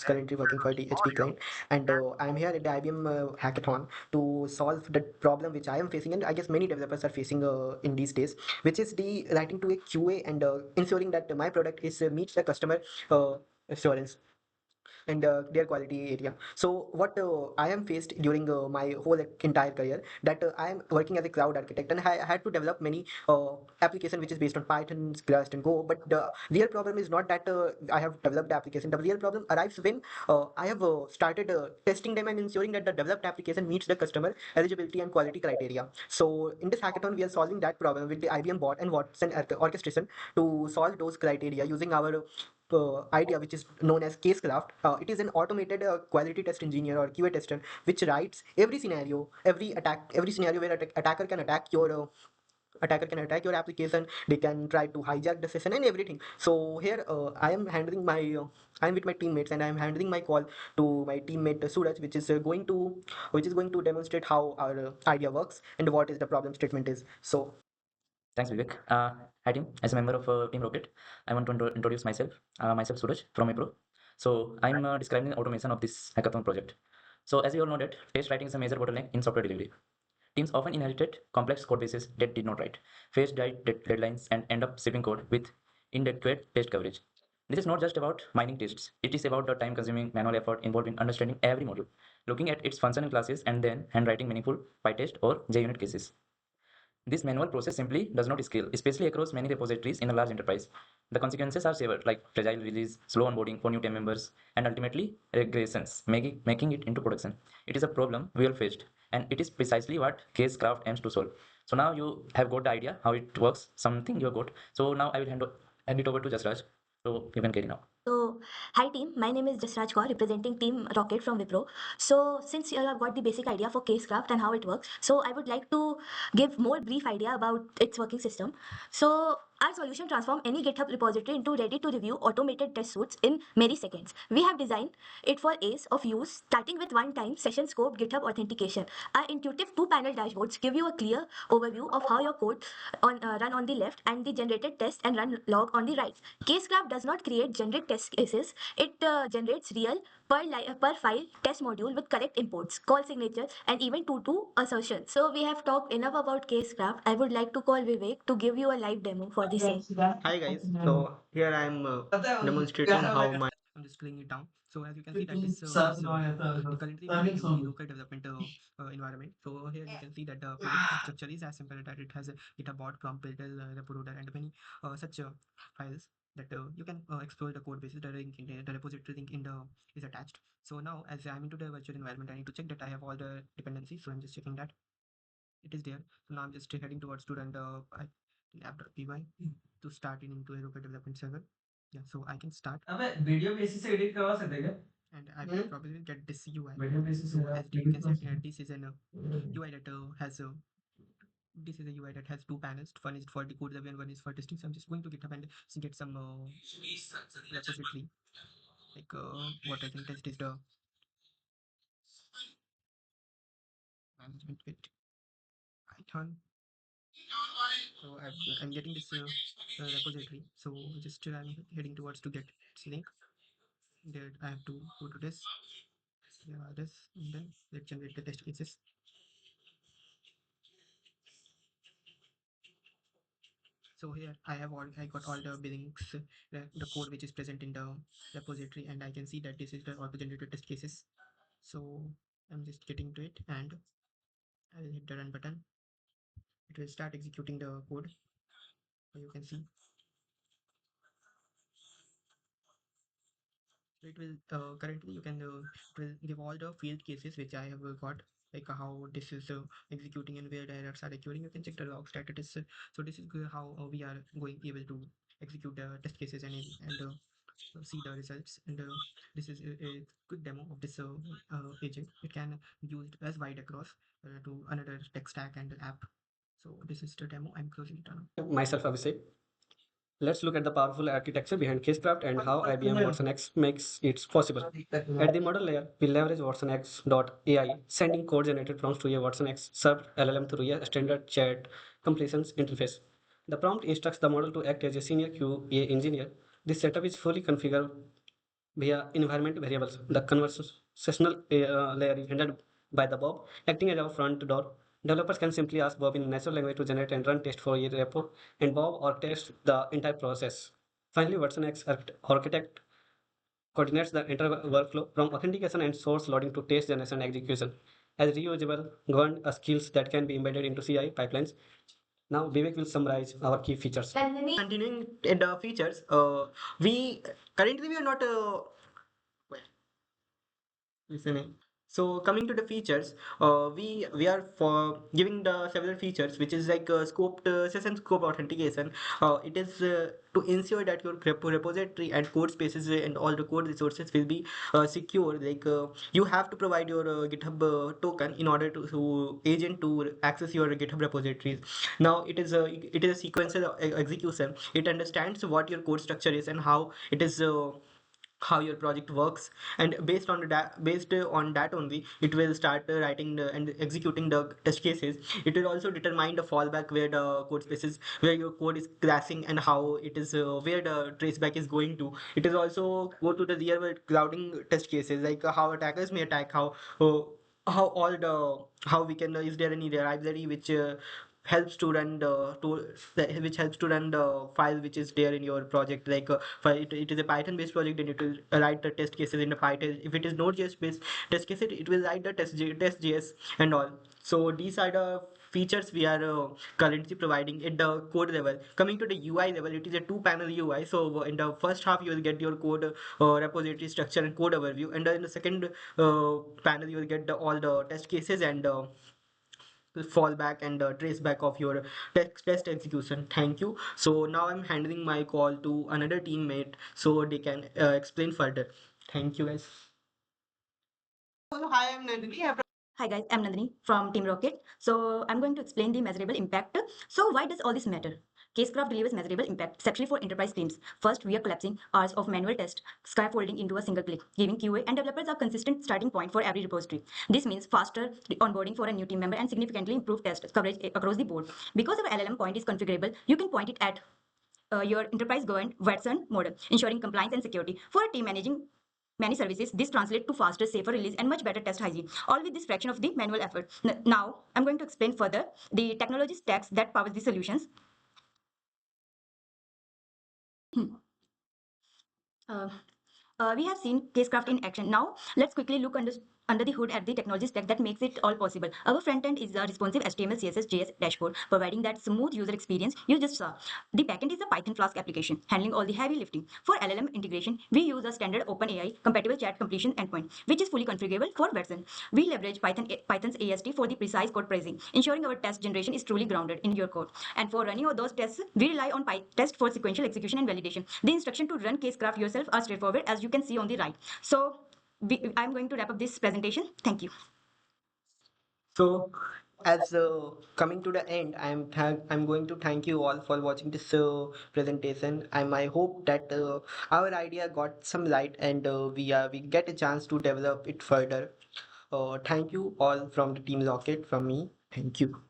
currently working for the HP client, and I'm here at the IBM Hackathon to solve the problem which I am facing, and I guess many developers are facing in these days, which is the writing to a QA and ensuring that my product is meets the customer assurance and their quality area. So what I am faced during my whole entire career, that I am working as a cloud architect, and I had to develop many application which is based on Python, Rust, and Go. But the real problem is not that I have developed the application. The real problem arrives when I have started testing them and ensuring that the developed application meets the customer eligibility and quality criteria. So in this hackathon, we are solving that problem with the IBM bot and Watson orchestration to solve those criteria using our idea which is known as casecraft. It is an automated quality test engineer or QA tester which writes every scenario, every scenario where attacker can attack your application. They can try to hijack the session and everything. So here I am handling my I'm with my teammates, and I am handling my call to my teammate Suraj, which is going to demonstrate how our idea works and what is the problem statement is. So Thanks, Vivek. Hi, team. As a member of Team Rocket, I want to introduce myself. Myself, Suraj from Wipro. So, I'm describing the automation of this hackathon project. So, as you all know that test writing is a major bottleneck in software delivery. Teams often inherited complex code bases that did not write, faced deadlines, and end up shipping code with inadequate test coverage. This is not just about mining tests. It is about the time-consuming manual effort involved in understanding every module, looking at its function in classes, and then handwriting meaningful PyTest or JUnit cases. This manual process simply does not scale, especially across many repositories in a large enterprise. The consequences are severe, like fragile release, slow onboarding for new team members, and ultimately regressions, making it into production. It is a problem we all faced, and it is precisely what Casecraft aims to solve. So now you have got the idea how it works, something you have got. So now I will hand it over to Jasraj. So you can carry now. So, hi team, my name is Jasraj Kaur representing Team Rocket from Wipro. So, since you have got the basic idea for Casecraft and how it works, so I would like to give more brief idea about its working system. So, our solution transforms any GitHub repository into ready to review automated test suites in milliseconds. We have designed it for ease of use, starting with one-time session scope GitHub authentication. Our intuitive two-panel dashboards give you a clear overview of how your code run on the left and the generated test and run log on the right. Casecraft does not create generic test cases. It generates real per file test module with correct imports, call signatures, and even to assertions. So we have talked enough about Casecraft. I would like to call Vivek to give you a live demo for the same. hi guys. So here I am demonstrating how my I'm just laying it down. So as you can see that this is currently we are into the local development environment. So here you can see that the project structure is as simple that it has a GitHub bot, prompt builder, repo loader, and many such files that you can explore the code basis. The link in the repository link in the is attached. So now as I'm into the virtual environment, I need to check that I have all the dependencies. So I'm just checking that it is there. So now I'm just heading towards to run the app.py to start in into a local development server. Yeah, so I can start. अबे video basis से edit करवा सकते हैं क्या? And I will probably get this UI. Video basis से So as you can see, this is an UI that has this is a UI that has two panels. One is for the code review and one is for testing. So I'm just going to GitHub and get some repository. Like what I can test is the management with Python. So I'm getting this repository. So just I'm heading towards to get its link. There I have to go to this. Yeah, this, and then let's generate the test cases. So here I got all the links, the code which is present in the repository, and I can see that this is the auto generated test cases. So I'm just getting to it, and I will hit the run button. It will start executing the code. You can see. So it will currently you can it will give all the field cases which I have got, like how this is executing and where the errors are occurring. You can check the logs that it is. So this is how we are going able to execute the test cases and see the results. And this is a quick demo of this agent. It can be used as wide across to another tech stack and app. So this is the demo. I'm closing it down. Myself, Abhishek. Let's look at the powerful architecture behind Casecraft and how IBM Watson X makes it possible. At the model layer, we leverage WatsonX.ai, sending code generated prompts to a Watson X served LLM through a standard chat completions interface. The prompt instructs the model to act as a senior QA engineer. This setup is fully configurable via environment variables. The conversational layer is handled by the Bob, acting as our front door. Developers can simply ask Bob in natural language to generate and run test for a repo, and Bob orchestrates the entire process. Finally, Watson X architect coordinates the entire workflow from authentication and source loading to test generation and execution as reusable, governed skills that can be embedded into CI pipelines. Now, Vivek will summarize our key features. Continuing in the features, we currently we are not listening. So coming to the features, we are for giving the several features, which is like scoped session scope authentication. It is to ensure that your repository and code spaces and all the code resources will be secure. Like you have to provide your GitHub token in order to agent to access your GitHub repositories. Now it is a sequential execution. It understands what your code structure is and how it is. How your project works, and based on that only it will start writing and executing the test cases. It will also determine the fallback where the code spaces where your code is crashing and how it is where the traceback is going to. It is also go to the real world grounding test cases, like how attackers may attack, how all the how we can is there any library which helps to run the which helps to run the file which is there in your project. Like it is a Python based project, then it will write the test cases in the Python. If it is Node.js based test cases, it will write the test.js and all. So these are the features we are currently providing at the code level. Coming to the UI level, it is a two panel UI. So in the first half you will get your code repository structure and code overview, and in the second panel you will get all the test cases and fallback and traceback of your test execution. Thank you. So now I'm handing my call to another teammate so they can explain further. Thank you, guys. Hi, I'm Nandini. Hi guys, I'm Nandini from Team Rocket. So I'm going to explain the measurable impact. So why does all this matter? Casecraft delivers measurable impact, especially for enterprise teams. First, we are collapsing hours of manual test, scaffolding into a single click, giving QA and developers a consistent starting point for every repository. This means faster onboarding for a new team member and significantly improved test coverage across the board. Because our LLM point is configurable, you can point it at your enterprise governed Watson model, ensuring compliance and security. For a team managing many services, this translates to faster, safer release and much better test hygiene, all with this fraction of the manual effort. Now, I'm going to explain further the technology stacks that powers the solutions. Uh, we have seen Casecraft in action. Now, let's quickly look under the hood at the technology stack that makes it all possible. Our front end is a responsive HTML, CSS, JS dashboard, providing that smooth user experience you just saw. The backend is a Python Flask application, handling all the heavy lifting. For LLM integration, we use a standard OpenAI compatible chat completion endpoint, which is fully configurable for Watson. We leverage Python's AST for the precise code pricing, ensuring our test generation is truly grounded in your code. And for running all those tests, we rely on PyTest for sequential execution and validation. The instruction to run Casecraft yourself are straightforward, as you can see on the right. So I'm going to wrap up this presentation. Thank you. So, as coming to the end, I'm going to thank you all for watching this presentation. I hope that our idea got some light and we get a chance to develop it further. Thank you all from the Team Rocket from me. Thank you.